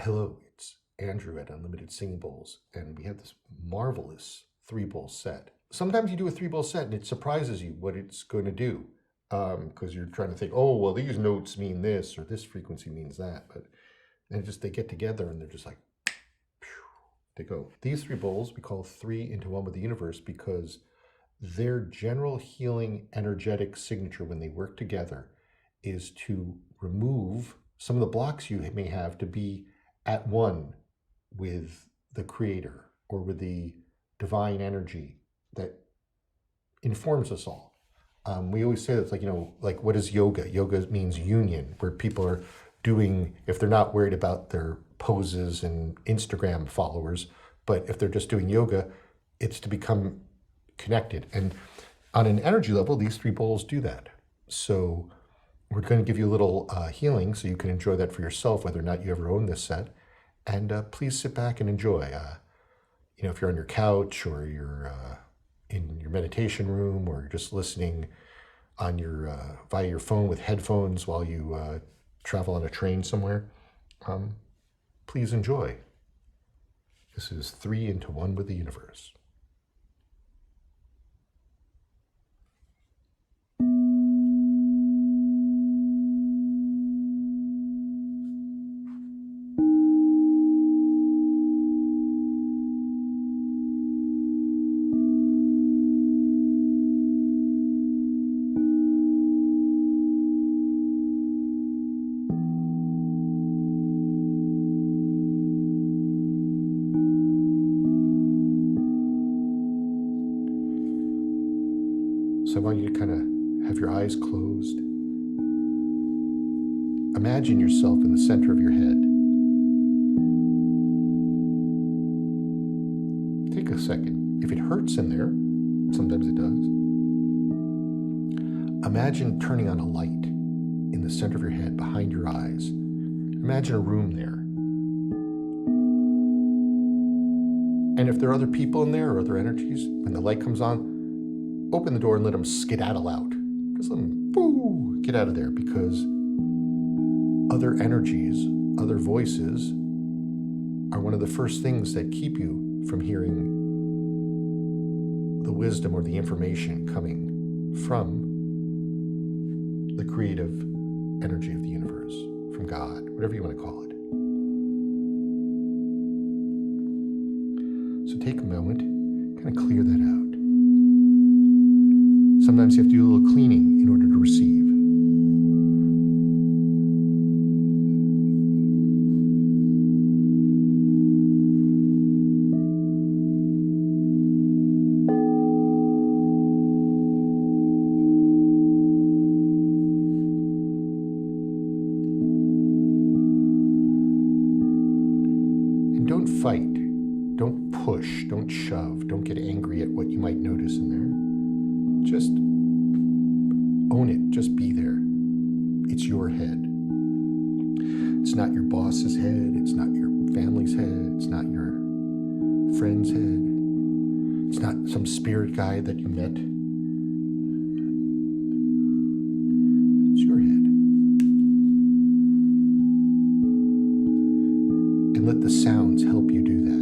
Hello, it's Andrew at Unlimited Singing Bowls, and we have this marvelous three-bowl set. Sometimes you do a three-bowl set and it surprises you what it's going to do because you're trying to think, oh, well, these notes mean this or this frequency means that. But then they get together and they're just like, phew, they go. These three bowls we call three into one with the universe because their general healing energetic signature when they work together is to remove some of the blocks you may have to be at one with the creator or with the divine energy that informs us all. We always say that's like what is yoga? Yoga means union, where people are doing, if they're not worried about their poses and Instagram followers, but if they're just doing yoga, it's to become connected. And on an energy level, these three bowls do that. So we're going to give you a little healing so you can enjoy that for yourself, whether or not you ever own this set. And please sit back and enjoy. If you're on your couch or you're in your meditation room or you're just listening on your via your phone with headphones while you travel on a train somewhere, please enjoy. This is three into one with the universe. So I want you to kind of have your eyes closed. Imagine yourself in the center of your head. Take a second. If it hurts in there, sometimes it does, imagine turning on a light in the center of your head behind your eyes. Imagine a room there. And if there are other people in there or other energies, when the light comes on, open the door and let them skedaddle out. Just let them get out of there, because other energies, other voices are one of the first things that keep you from hearing the wisdom or the information coming from the creative energy of the universe, from God, whatever you want to call it. So take a moment, kind of clear that out. Sometimes you have to do a little cleaning in order to receive. And don't fight, don't push, don't shove, don't get angry at what you might notice in there. Just own it. Just be there. It's your head. It's not your boss's head. It's not your family's head. It's not your friend's head. It's not some spirit guide that you met. It's your head. And let the sounds help you do that.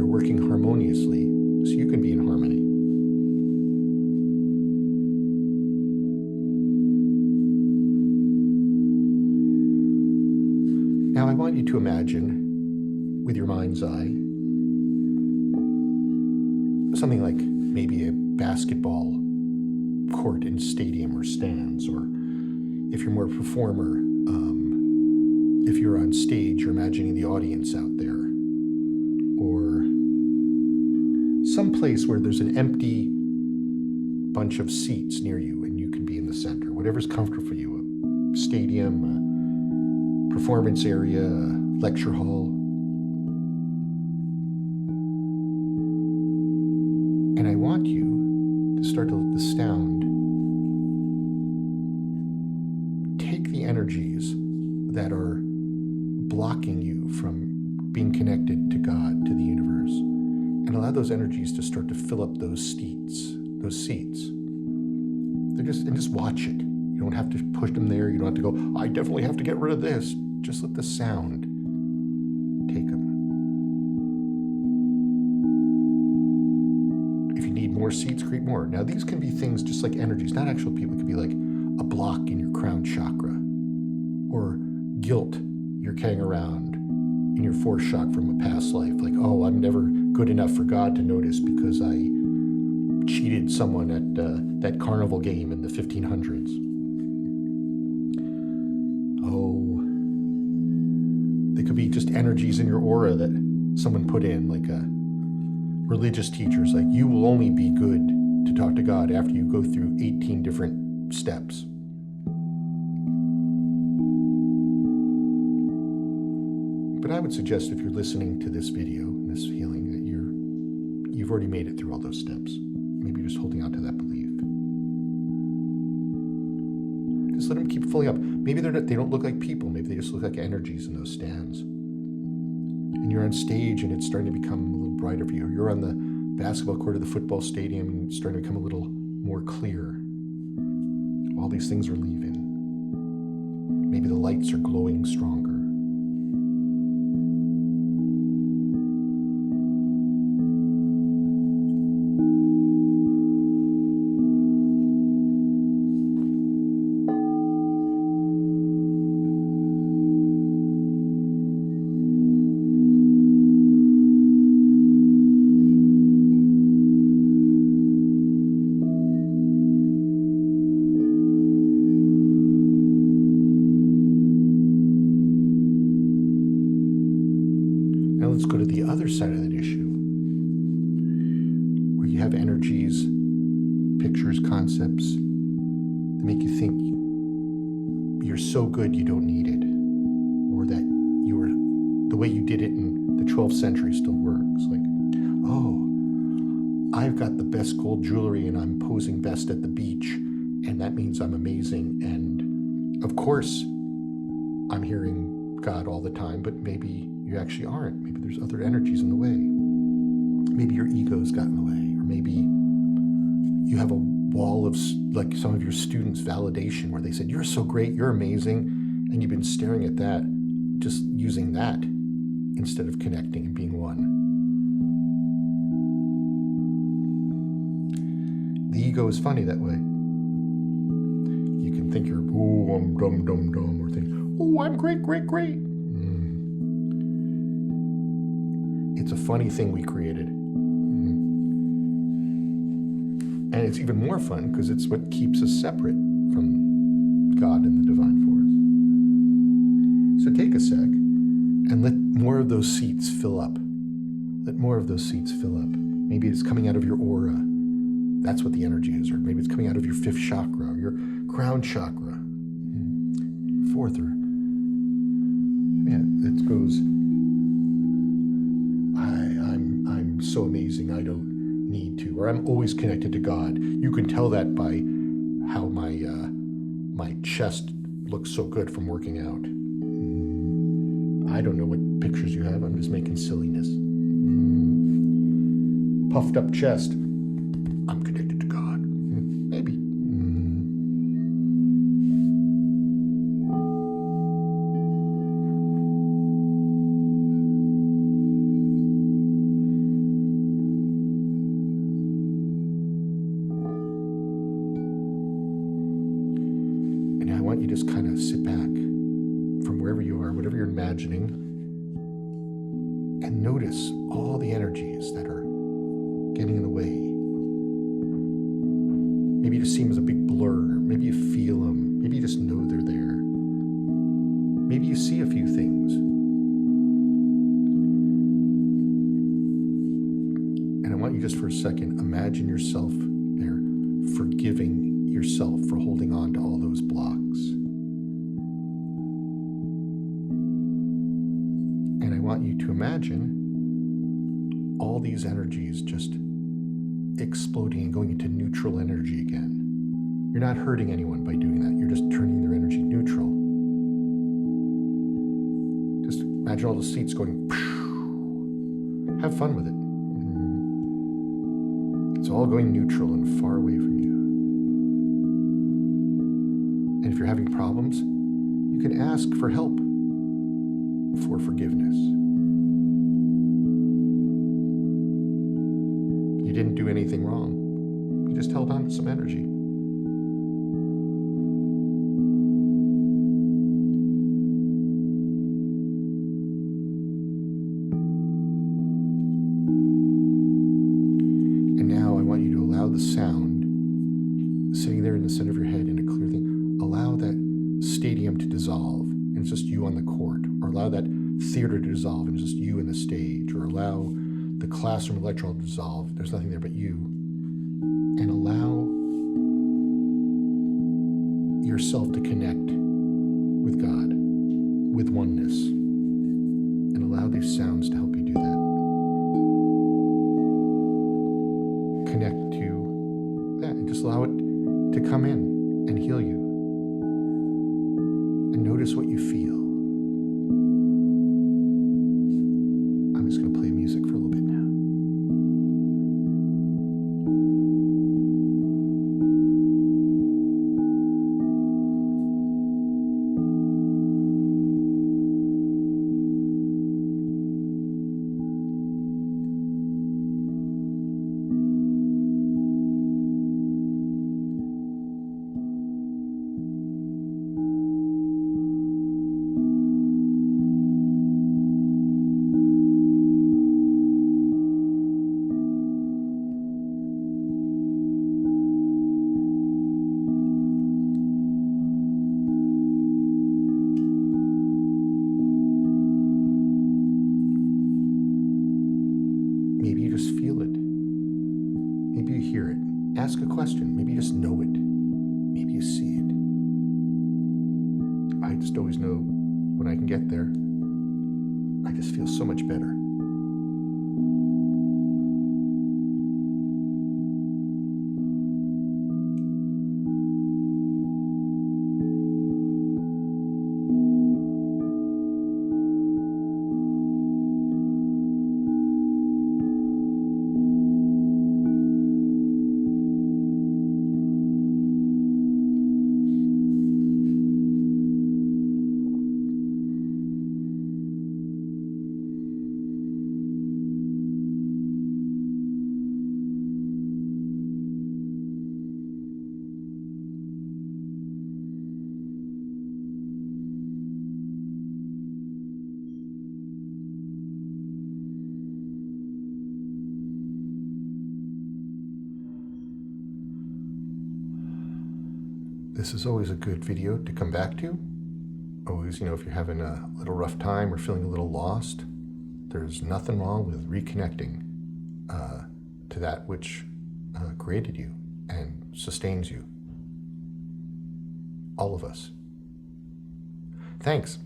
Working harmoniously so you can be in harmony. Now I want you to imagine with your mind's eye something like maybe a basketball court in stadium or stands, or if you're more a performer, if you're on stage, you're imagining the audience out there, or some place where there's an empty bunch of seats near you and you can be in the center, whatever's comfortable for you, a stadium, a performance area, a lecture hall. And I want you to start to let the sound take the energies that are blocking you from being connected to God, to the universe, and allow those energies to start to fill up those seats. Just watch it. You don't have to push them there. You don't have to go, I definitely have to get rid of this. Just let the sound take them. If you need more seats, create more. Now, these can be things just like energies, not actual people. It could be like a block in your crown chakra, or guilt you're carrying around in your fourth chakra from a past life. Like, oh, I'm never good enough for God to notice because I cheated someone at that carnival game in the 1500s. Oh, they could be just energies in your aura that someone put in, like a religious teachers, like, you will only be good to talk to God after you go through 18 different steps. But I would suggest, if you're listening to this video, this healing, that you've already made it through all those steps. Maybe you're just holding on to that belief. Just let them keep filling up. Maybe they don't look like people. Maybe they just look like energies in those stands. And you're on stage and it's starting to become a little brighter for you. Or you're on the basketball court of the football stadium and it's starting to become a little more clear. All these things are leaving. Maybe the lights are glowing stronger. Now let's go to the other side of that issue, where you have energies, pictures, concepts that make you think you're so good you don't need it, or that the way you did it in the 12th century still works. Like, oh, I've got the best gold jewelry and I'm posing best at the beach, and that means I'm amazing. And of course, I'm hearing God all the time, but maybe you actually aren't. Maybe there's other energies in the way. Maybe your ego's got in the way, or maybe you have a wall of, like some of your students' validation, where they said, you're so great, you're amazing, and you've been staring at that, just using that instead of connecting and being one. The ego is funny that way. You can think you're, oh, I'm dumb, dumb, dumb, or think, oh, I'm great, great, great. It's a funny thing we created. And it's even more fun because it's what keeps us separate from God and the divine force. So take a sec and let more of those seats fill up. Let more of those seats fill up. Maybe it's coming out of your aura. That's what the energy is. Or maybe it's coming out of your fifth chakra, or your crown chakra, fourth, or it goes, I'm so amazing, I don't need to, or I'm always connected to God. You can tell that by how my chest looks so good from working out. I don't know what pictures you have. I'm just making silliness. Puffed up chest. I'm connected to God. Maybe. You just kind of sit back from wherever you are, whatever you're imagining, and notice all the energies that are getting in the way. Maybe you just see them as a big blur. Maybe you feel them. Maybe you just know they're there. Maybe you see a few things. And I want you just for a second, imagine yourself there, forgiving yourself for holding on to all those blocks. And I want you to imagine all these energies just exploding and going into neutral energy again. You're not hurting anyone by doing that. You're just turning their energy neutral. Just imagine all the seats going, have fun with it. It's all going neutral and far away from you. And if you're having problems, you can ask for help, for forgiveness. You didn't do anything wrong. You just held on to some energy. And now I want you to allow the sound sitting there in the center of your head in a clear thing. Allow that stadium to dissolve and it's just you on the court, or allow that theater to dissolve and it's just you in the stage, or allow the classroom electron to dissolve. There's nothing there but you. And allow yourself to connect with God, with oneness, and allow these sounds to help you do that. Connect to that and just allow it to come in and heal you. And notice what you feel. I'm just going to play music for a little bit now. Maybe you just feel it. Maybe you hear it. Ask a question. Maybe you just know it. Maybe you see it. I just always know when I can get there, I just feel so much better. This is always a good video to come back to. Always, if you're having a little rough time or feeling a little lost, there's nothing wrong with reconnecting to that which created you and sustains you. All of us. Thanks.